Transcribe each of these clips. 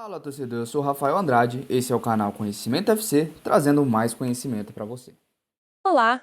Fala, torcedor, eu sou o Rafael Andrade, esse é o canal Conhecimento FC, trazendo mais conhecimento para você. Olá,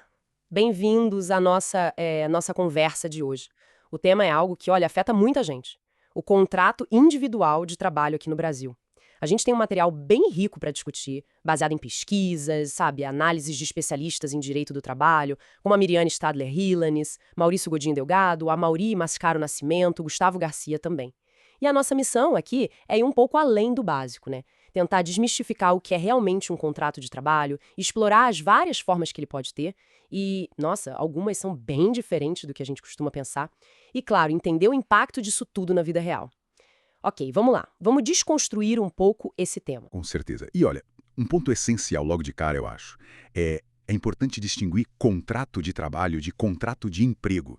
bem-vindos à nossa conversa de hoje. O tema é algo que, olha, afeta muita gente. O contrato individual de trabalho aqui no Brasil. A gente tem um material bem rico para discutir, baseado em pesquisas, sabe, análises de especialistas em direito do trabalho, como a Miriane Stadler-Hilanes, Maurício Godinho Delgado, a Mauri Mascaro Nascimento, Gustavo Garcia também. E a nossa missão aqui é ir um pouco além do básico, né? Tentar desmistificar o que é realmente um contrato de trabalho, explorar as várias formas que ele pode ter e, nossa, algumas são bem diferentes do que a gente costuma pensar. E, claro, entender o impacto disso tudo na vida real. Ok, vamos lá. Vamos desconstruir um pouco esse tema. Com certeza. E olha, um ponto essencial logo de cara, eu acho, é importante distinguir contrato de trabalho de contrato de emprego.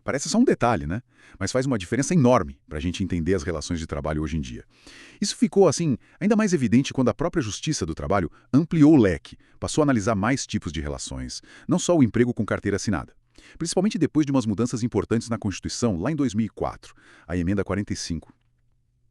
Parece só um detalhe, né? Mas faz uma diferença enorme para a gente entender as relações de trabalho hoje em dia. Isso ficou, assim, ainda mais evidente quando a própria Justiça do Trabalho ampliou o leque, passou a analisar mais tipos de relações, não só o emprego com carteira assinada. Principalmente depois de umas mudanças importantes na Constituição, lá em 2004, a Emenda 45.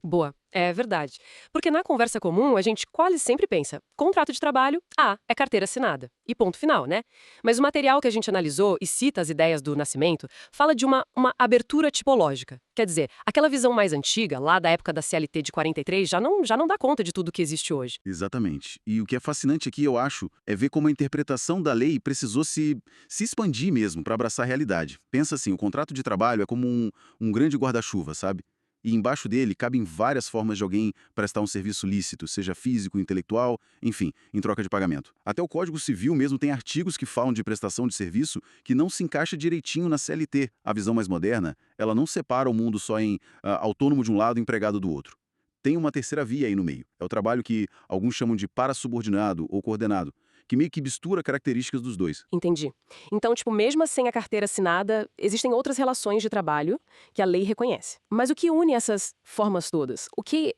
Boa, é verdade. Porque na conversa comum a gente quase sempre pensa: contrato de trabalho, é carteira assinada. E ponto final, né? Mas o material que a gente analisou e cita as ideias do Nascimento fala de uma abertura tipológica. Quer dizer, aquela visão mais antiga, lá da época da CLT de 43, já não dá conta de tudo que existe hoje. Exatamente. E o que é fascinante aqui, eu acho, é ver como a interpretação da lei precisou se expandir mesmo para abraçar a realidade. Pensa assim, o contrato de trabalho é como um grande guarda-chuva, sabe? E embaixo dele cabem várias formas de alguém prestar um serviço lícito, seja físico, intelectual, enfim, em troca de pagamento. Até o Código Civil mesmo tem artigos que falam de prestação de serviço que não se encaixa direitinho na CLT. A visão mais moderna, ela não separa o mundo só em autônomo de um lado e empregado do outro. Tem uma terceira via aí no meio. É o trabalho que alguns chamam de parasubordinado ou coordenado, que meio que mistura características dos dois. Entendi. Então, tipo, mesmo sem a carteira assinada, existem outras relações de trabalho que a lei reconhece. Mas o que une essas formas todas? O que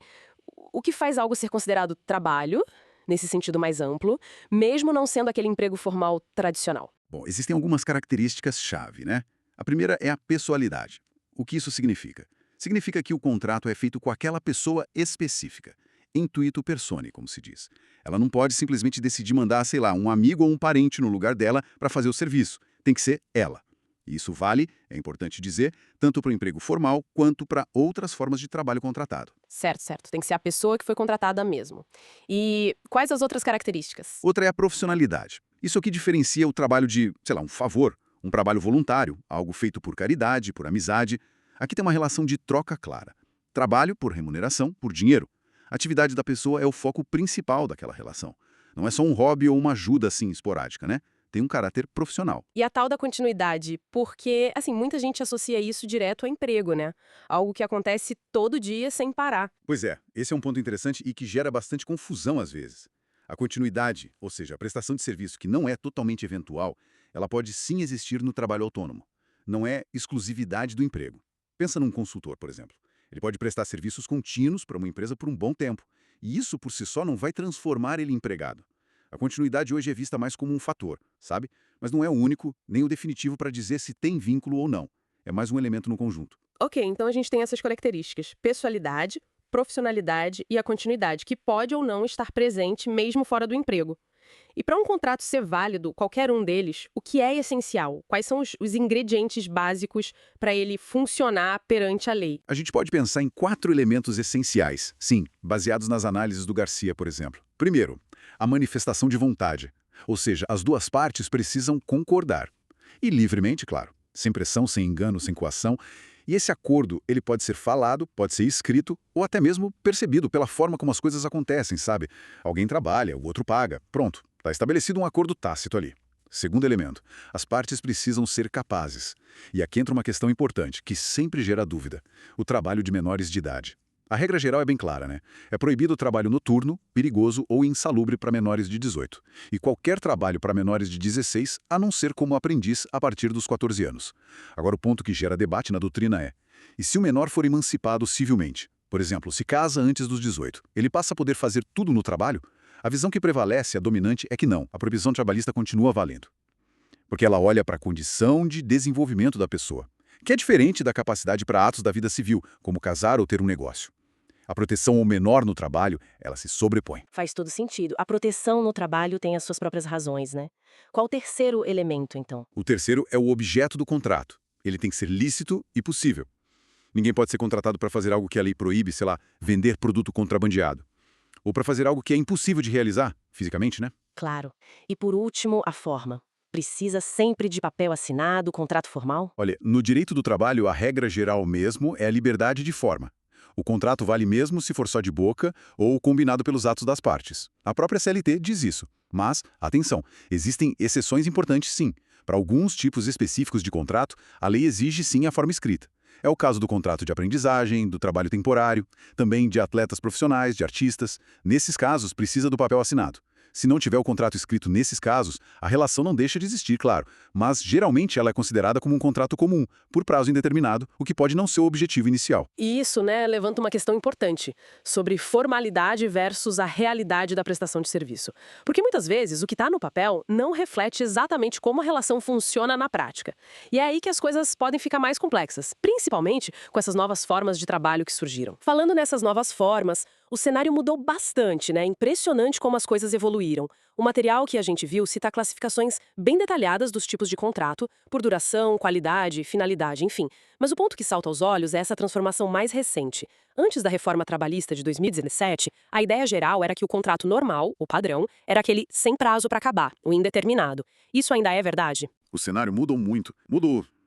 faz algo ser considerado trabalho, nesse sentido mais amplo, mesmo não sendo aquele emprego formal tradicional? Bom, existem algumas características-chave, né? A primeira é a pessoalidade. O que isso significa? Significa que o contrato é feito com aquela pessoa específica. Intuito persone, como se diz. Ela não pode simplesmente decidir mandar, sei lá, um amigo ou um parente no lugar dela para fazer o serviço. Tem que ser ela. E isso vale, é importante dizer, tanto para o emprego formal quanto para outras formas de trabalho contratado. Certo, certo. Tem que ser a pessoa que foi contratada mesmo. E quais as outras características? Outra é a profissionalidade. Isso aqui diferencia o trabalho de, sei lá, um favor, um trabalho voluntário, algo feito por caridade, por amizade. Aqui tem uma relação de troca clara. Trabalho por remuneração, por dinheiro. A atividade da pessoa é o foco principal daquela relação. Não é só um hobby ou uma ajuda assim esporádica, né? Tem um caráter profissional. E a tal da continuidade, porque, assim, muita gente associa isso direto ao emprego, né? Algo que acontece todo dia sem parar. Pois é, esse é um ponto interessante e que gera bastante confusão às vezes. A continuidade, ou seja, a prestação de serviço que não é totalmente eventual, ela pode sim existir no trabalho autônomo. Não é exclusividade do emprego. Pensa num consultor, por exemplo. Ele pode prestar serviços contínuos para uma empresa por um bom tempo, e isso por si só não vai transformar ele em empregado. A continuidade hoje é vista mais como um fator, sabe? Mas não é o único, nem o definitivo para dizer se tem vínculo ou não. É mais um elemento no conjunto. Ok, então a gente tem essas características: pessoalidade, profissionalidade e a continuidade, que pode ou não estar presente mesmo fora do emprego. E para um contrato ser válido, qualquer um deles, o que é essencial? Quais são os ingredientes básicos para ele funcionar perante a lei? A gente pode pensar em 4 elementos essenciais, sim, baseados nas análises do Garcia, por exemplo. Primeiro, a manifestação de vontade, ou seja, as duas partes precisam concordar. E livremente, claro, sem pressão, sem engano, sem coação. E esse acordo, ele pode ser falado, pode ser escrito ou até mesmo percebido pela forma como as coisas acontecem, sabe? Alguém trabalha, o outro paga. Pronto, está estabelecido um acordo tácito ali. Segundo elemento, as partes precisam ser capazes. E aqui entra uma questão importante, que sempre gera dúvida: o trabalho de menores de idade. A regra geral é bem clara, né? É proibido o trabalho noturno, perigoso ou insalubre para menores de 18. E qualquer trabalho para menores de 16, a não ser como aprendiz a partir dos 14 anos. Agora, o ponto que gera debate na doutrina é: e se o menor for emancipado civilmente? Por exemplo, se casa antes dos 18, ele passa a poder fazer tudo no trabalho? A visão que prevalece, a dominante, é que não, a proibição trabalhista continua valendo. Porque ela olha para a condição de desenvolvimento da pessoa, que é diferente da capacidade para atos da vida civil, como casar ou ter um negócio. A proteção ao menor no trabalho, ela se sobrepõe. Faz todo sentido. A proteção no trabalho tem as suas próprias razões, né? Qual o terceiro elemento, então? O terceiro é o objeto do contrato. Ele tem que ser lícito e possível. Ninguém pode ser contratado para fazer algo que a lei proíbe, sei lá, vender produto contrabandeado. Ou para fazer algo que é impossível de realizar, fisicamente, né? Claro. E por último, a forma. Precisa sempre de papel assinado, contrato formal? Olha, no direito do trabalho, a regra geral mesmo é a liberdade de forma. O contrato vale mesmo se for só de boca ou combinado pelos atos das partes. A própria CLT diz isso. Mas, atenção, existem exceções importantes sim. Para alguns tipos específicos de contrato, a lei exige sim a forma escrita. É o caso do contrato de aprendizagem, do trabalho temporário, também de atletas profissionais, de artistas. Nesses casos, precisa do papel assinado. Se não tiver o contrato escrito nesses casos, a relação não deixa de existir, claro, mas geralmente ela é considerada como um contrato comum, por prazo indeterminado, o que pode não ser o objetivo inicial. E isso, né, levanta uma questão importante sobre formalidade versus a realidade da prestação de serviço. Porque muitas vezes o que está no papel não reflete exatamente como a relação funciona na prática. E é aí que as coisas podem ficar mais complexas, principalmente com essas novas formas de trabalho que surgiram. Falando nessas novas formas, o cenário mudou bastante, né? Impressionante como as coisas evoluíram. O material que a gente viu cita classificações bem detalhadas dos tipos de contrato, por duração, qualidade, finalidade, enfim. Mas o ponto que salta aos olhos é essa transformação mais recente. Antes da reforma trabalhista de 2017, a ideia geral era que o contrato normal, o padrão, era aquele sem prazo para acabar, o indeterminado. Isso ainda é verdade? O cenário mudou muito.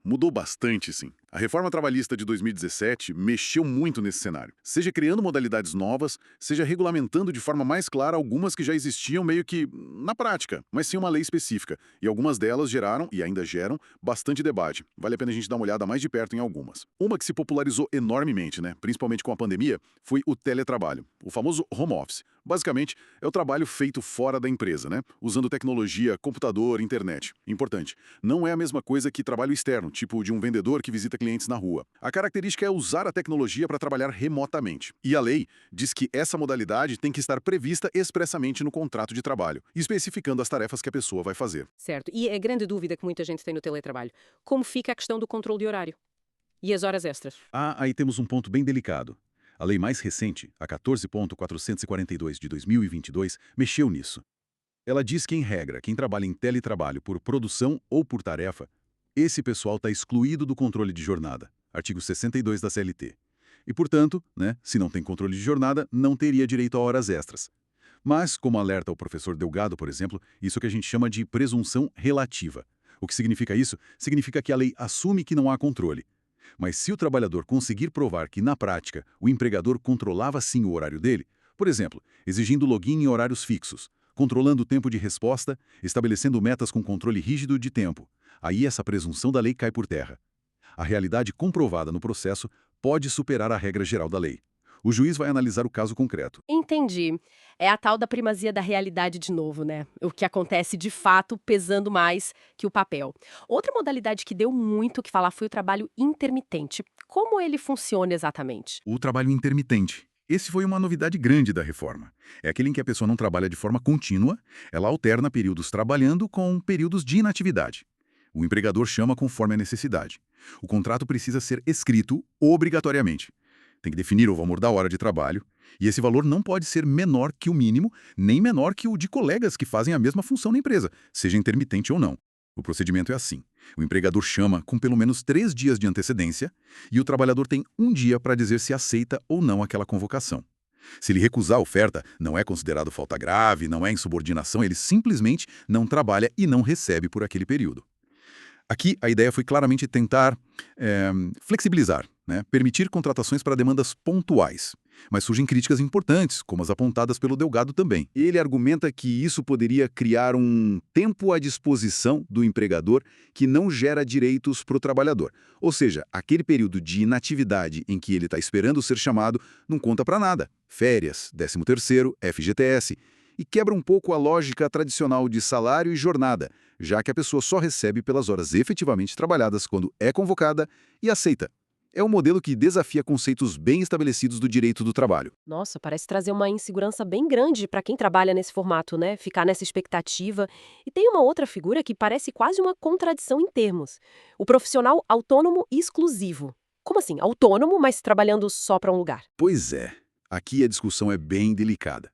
Mudou bastante, sim. A reforma trabalhista de 2017 mexeu muito nesse cenário. Seja criando modalidades novas, seja regulamentando de forma mais clara algumas que já existiam meio que na prática, mas sem uma lei específica. E algumas delas geraram, e ainda geram, bastante debate. Vale a pena a gente dar uma olhada mais de perto em algumas. Uma que se popularizou enormemente, né, principalmente com a pandemia, foi o teletrabalho, o famoso home office. Basicamente, é o trabalho feito fora da empresa, né? Usando tecnologia, computador, internet. Importante, não é a mesma coisa que trabalho externo, tipo de um vendedor que visita clientes na rua. A característica é usar a tecnologia para trabalhar remotamente. E a lei diz que essa modalidade tem que estar prevista expressamente no contrato de trabalho, especificando as tarefas que a pessoa vai fazer. Certo. E a grande dúvida que muita gente tem no teletrabalho: como fica a questão do controle de horário? E as horas extras? Aí temos um ponto bem delicado. A lei mais recente, a 14.442 de 2022, mexeu nisso. Ela diz que, em regra, quem trabalha em teletrabalho por produção ou por tarefa, esse pessoal está excluído do controle de jornada, artigo 62 da CLT. E, portanto, se não tem controle de jornada, não teria direito a horas extras. Mas, como alerta o professor Delgado, por exemplo, isso que a gente chama de presunção relativa. O que significa isso? Significa que a lei assume que não há controle. Mas se o trabalhador conseguir provar que, na prática, o empregador controlava sim o horário dele, por exemplo, exigindo login em horários fixos, controlando o tempo de resposta, estabelecendo metas com controle rígido de tempo, aí essa presunção da lei cai por terra. A realidade comprovada no processo pode superar a regra geral da lei. O juiz vai analisar o caso concreto. Entendi. É a tal da primazia da realidade de novo, né? O que acontece de fato pesando mais que o papel. Outra modalidade que deu muito o que falar foi o trabalho intermitente. Como ele funciona exatamente? O trabalho intermitente. Esse foi uma novidade grande da reforma. É aquele em que a pessoa não trabalha de forma contínua, ela alterna períodos trabalhando com períodos de inatividade. O empregador chama conforme a necessidade. O contrato precisa ser escrito obrigatoriamente. Tem que definir o valor da hora de trabalho, e esse valor não pode ser menor que o mínimo, nem menor que o de colegas que fazem a mesma função na empresa, seja intermitente ou não. O procedimento é assim. O empregador chama com pelo menos 3 dias de antecedência e o trabalhador tem 1 dia para dizer se aceita ou não aquela convocação. Se ele recusar a oferta, não é considerado falta grave, não é insubordinação, ele simplesmente não trabalha e não recebe por aquele período. Aqui, a ideia foi claramente tentar flexibilizar, permitir contratações para demandas pontuais. Mas surgem críticas importantes, como as apontadas pelo Delgado também. Ele argumenta que isso poderia criar um tempo à disposição do empregador que não gera direitos para o trabalhador. Ou seja, aquele período de inatividade em que ele está esperando ser chamado não conta para nada. Férias, 13º, FGTS. E quebra um pouco a lógica tradicional de salário e jornada, já que a pessoa só recebe pelas horas efetivamente trabalhadas quando é convocada e aceita. É um modelo que desafia conceitos bem estabelecidos do direito do trabalho. Nossa, parece trazer uma insegurança bem grande para quem trabalha nesse formato, né? Ficar nessa expectativa. E tem uma outra figura que parece quase uma contradição em termos. O profissional autônomo e exclusivo. Como assim? Autônomo, mas trabalhando só para um lugar? Pois é. Aqui a discussão é bem delicada.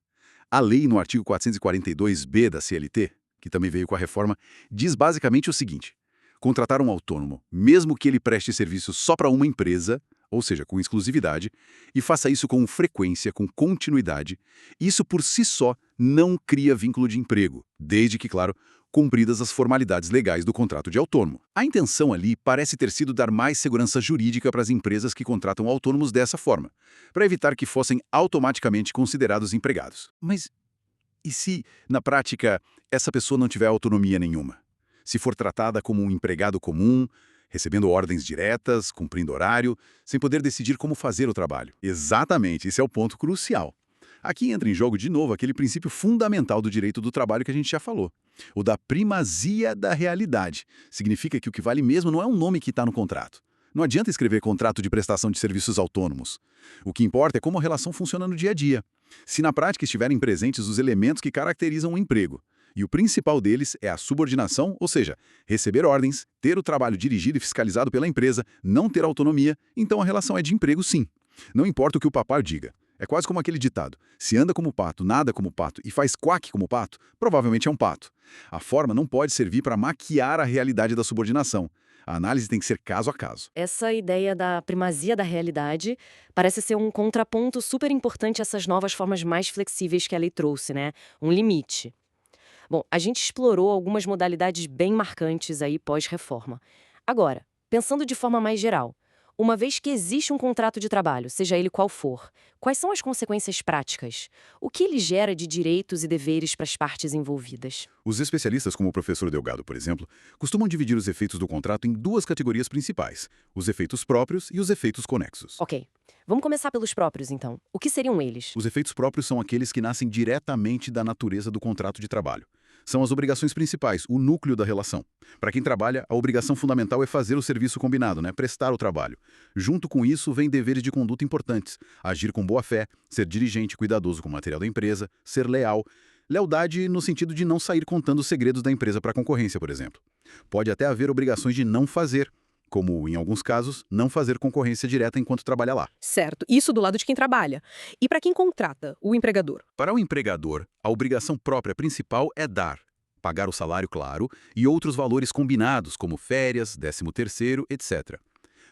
A lei, no artigo 442b da CLT, que também veio com a reforma, diz basicamente o seguinte: contratar um autônomo, mesmo que ele preste serviço só para uma empresa, ou seja, com exclusividade, e faça isso com frequência, com continuidade, isso por si só não cria vínculo de emprego, desde que, claro, cumpridas as formalidades legais do contrato de autônomo. A intenção ali parece ter sido dar mais segurança jurídica para as empresas que contratam autônomos dessa forma, para evitar que fossem automaticamente considerados empregados. Mas e se, na prática, essa pessoa não tiver autonomia nenhuma? Se for tratada como um empregado comum, recebendo ordens diretas, cumprindo horário, sem poder decidir como fazer o trabalho? Exatamente, esse é o ponto crucial. Aqui entra em jogo de novo aquele princípio fundamental do direito do trabalho que a gente já falou, o da primazia da realidade. Significa que o que vale mesmo não é um nome que está no contrato. Não adianta escrever contrato de prestação de serviços autônomos. O que importa é como a relação funciona no dia a dia. Se na prática estiverem presentes os elementos que caracterizam o emprego. E o principal deles é a subordinação, ou seja, receber ordens, ter o trabalho dirigido e fiscalizado pela empresa, não ter autonomia, então a relação é de emprego sim. Não importa o que o papai diga. É quase como aquele ditado: se anda como pato, nada como pato e faz quack como pato, provavelmente é um pato. A forma não pode servir para maquiar a realidade da subordinação. A análise tem que ser caso a caso. Essa ideia da primazia da realidade parece ser um contraponto super importante a essas novas formas mais flexíveis que a lei trouxe, né? Um limite. Bom, a gente explorou algumas modalidades bem marcantes aí pós-reforma. Agora, pensando de forma mais geral, uma vez que existe um contrato de trabalho, seja ele qual for, quais são as consequências práticas? O que ele gera de direitos e deveres para as partes envolvidas? Os especialistas, como o professor Delgado, por exemplo, costumam dividir os efeitos do contrato em duas categorias principais: os efeitos próprios e os efeitos conexos. Ok, vamos começar pelos próprios, então. O que seriam eles? Os efeitos próprios são aqueles que nascem diretamente da natureza do contrato de trabalho. São as obrigações principais, o núcleo da relação. Para quem trabalha, a obrigação fundamental é fazer o serviço combinado, prestar o trabalho. Junto com isso, vem deveres de conduta importantes: agir com boa-fé, ser diligente, cuidadoso com o material da empresa, ser leal. Lealdade no sentido de não sair contando os segredos da empresa para a concorrência, por exemplo. Pode até haver obrigações de não fazer, como, em alguns casos, não fazer concorrência direta enquanto trabalha lá. Certo, isso do lado de quem trabalha. E para quem contrata, o empregador? Para o empregador, a obrigação própria principal é dar, pagar o salário, claro, e outros valores combinados, como férias, 13º, etc.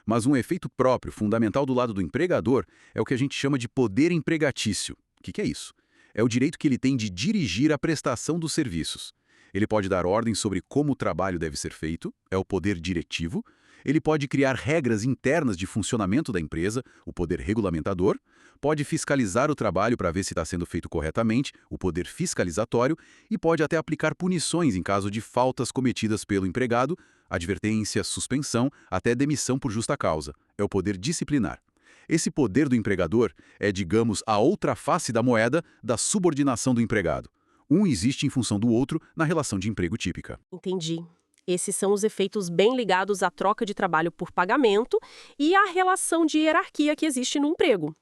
Mas um efeito próprio, fundamental do lado do empregador, é o que a gente chama de poder empregatício. O que é isso? É o direito que ele tem de dirigir a prestação dos serviços. Ele pode dar ordens sobre como o trabalho deve ser feito, é o poder diretivo. Ele pode criar regras internas de funcionamento da empresa, o poder regulamentador. Pode fiscalizar o trabalho para ver se está sendo feito corretamente, o poder fiscalizatório. E pode até aplicar punições em caso de faltas cometidas pelo empregado, advertência, suspensão, até demissão por justa causa. É o poder disciplinar. Esse poder do empregador é, digamos, a outra face da moeda da subordinação do empregado. Um existe em função do outro na relação de emprego típica. Entendi. Esses são os efeitos bem ligados à troca de trabalho por pagamento e à relação de hierarquia que existe no emprego.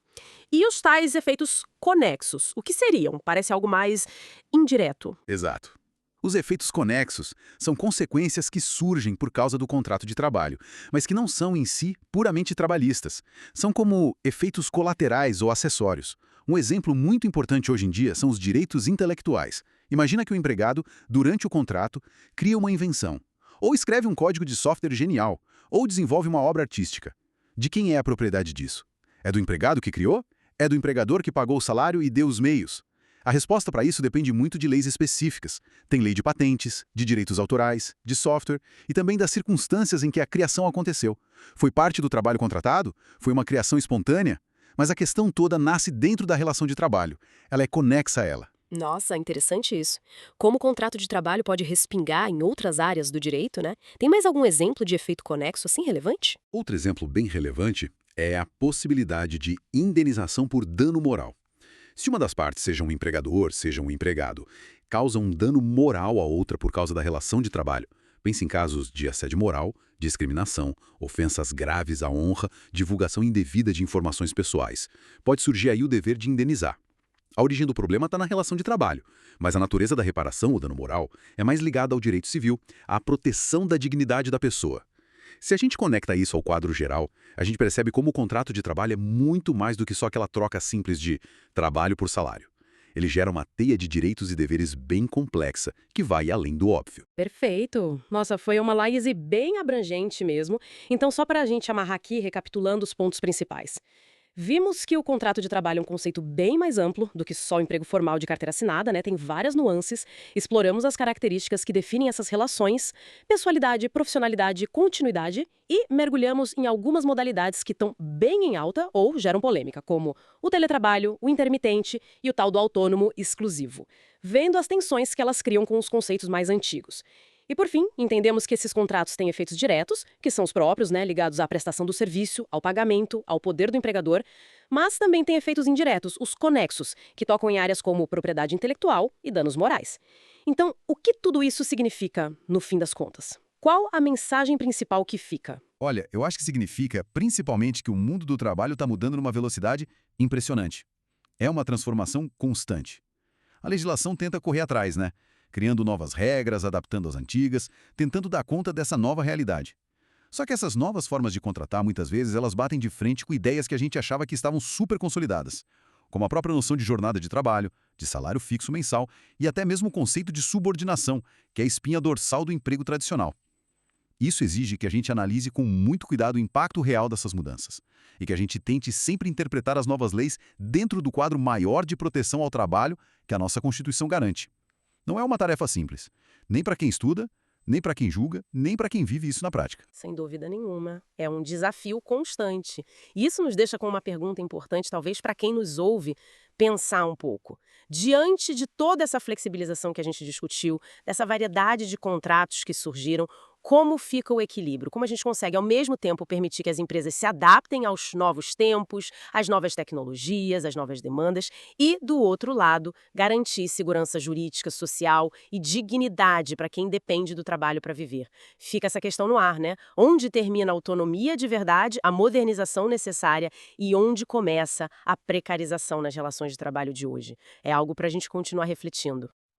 E os tais efeitos conexos, o que seriam? Parece algo mais indireto. Exato. Os efeitos conexos são consequências que surgem por causa do contrato de trabalho, mas que não são em si puramente trabalhistas. São como efeitos colaterais ou acessórios. Um exemplo muito importante hoje em dia são os direitos intelectuais. Imagina que o empregado, durante o contrato, cria uma invenção, ou escreve um código de software genial, ou desenvolve uma obra artística. De quem é a propriedade disso? É do empregado que criou? É do empregador que pagou o salário e deu os meios? A resposta para isso depende muito de leis específicas. Tem lei de patentes, de direitos autorais, de software e também das circunstâncias em que a criação aconteceu. Foi parte do trabalho contratado? Foi uma criação espontânea? Mas a questão toda nasce dentro da relação de trabalho. Ela é conexa a ela. Nossa, interessante isso. Como o contrato de trabalho pode respingar em outras áreas do direito, né? Tem mais algum exemplo de efeito conexo assim relevante? Outro exemplo bem relevante é a possibilidade de indenização por dano moral. Se uma das partes, seja um empregador, seja um empregado, causa um dano moral a outra por causa da relação de trabalho, pense em casos de assédio moral, discriminação, ofensas graves à honra, divulgação indevida de informações pessoais, pode surgir aí o dever de indenizar. A origem do problema está na relação de trabalho, mas a natureza da reparação ou dano moral é mais ligada ao direito civil, à proteção da dignidade da pessoa. Se a gente conecta isso ao quadro geral, a gente percebe como o contrato de trabalho é muito mais do que só aquela troca simples de trabalho por salário. Ele gera uma teia de direitos e deveres bem complexa, que vai além do óbvio. Perfeito. Nossa, foi uma análise bem abrangente mesmo. Então, só para a gente amarrar aqui, recapitulando os pontos principais. Vimos que o contrato de trabalho é um conceito bem mais amplo do que só o emprego formal de carteira assinada, né? Tem várias nuances. Exploramos as características que definem essas relações, pessoalidade, profissionalidade, continuidade e mergulhamos em algumas modalidades que estão bem em alta ou geram polêmica, como o teletrabalho, o intermitente e o tal do autônomo exclusivo, vendo as tensões que elas criam com os conceitos mais antigos. E, por fim, entendemos que esses contratos têm efeitos diretos, que são os próprios, né, ligados à prestação do serviço, ao pagamento, ao poder do empregador, mas também têm efeitos indiretos, os conexos, que tocam em áreas como propriedade intelectual e danos morais. Então, o que tudo isso significa, no fim das contas? Qual a mensagem principal que fica? Olha, eu acho que significa principalmente que o mundo do trabalho está mudando numa velocidade impressionante. É uma transformação constante. A legislação tenta correr atrás, né? Criando novas regras, adaptando as antigas, tentando dar conta dessa nova realidade. Só que essas novas formas de contratar, muitas vezes, elas batem de frente com ideias que a gente achava que estavam super consolidadas, como a própria noção de jornada de trabalho, de salário fixo mensal e até mesmo o conceito de subordinação, que é a espinha dorsal do emprego tradicional. Isso exige que a gente analise com muito cuidado o impacto real dessas mudanças e que a gente tente sempre interpretar as novas leis dentro do quadro maior de proteção ao trabalho que a nossa Constituição garante. Não é uma tarefa simples, nem para quem estuda, nem para quem julga, nem para quem vive isso na prática. Sem dúvida nenhuma. É um desafio constante. E isso nos deixa com uma pergunta importante, talvez, para quem nos ouve pensar um pouco. Diante de toda essa flexibilização que a gente discutiu, dessa variedade de contratos que surgiram, como fica o equilíbrio? Como a gente consegue, ao mesmo tempo, permitir que as empresas se adaptem aos novos tempos, às novas tecnologias, às novas demandas e, do outro lado, garantir segurança jurídica, social e dignidade para quem depende do trabalho para viver? Fica essa questão no ar, né? Onde termina a autonomia de verdade, a modernização necessária e onde começa a precarização nas relações de trabalho de hoje? É algo para a gente continuar refletindo.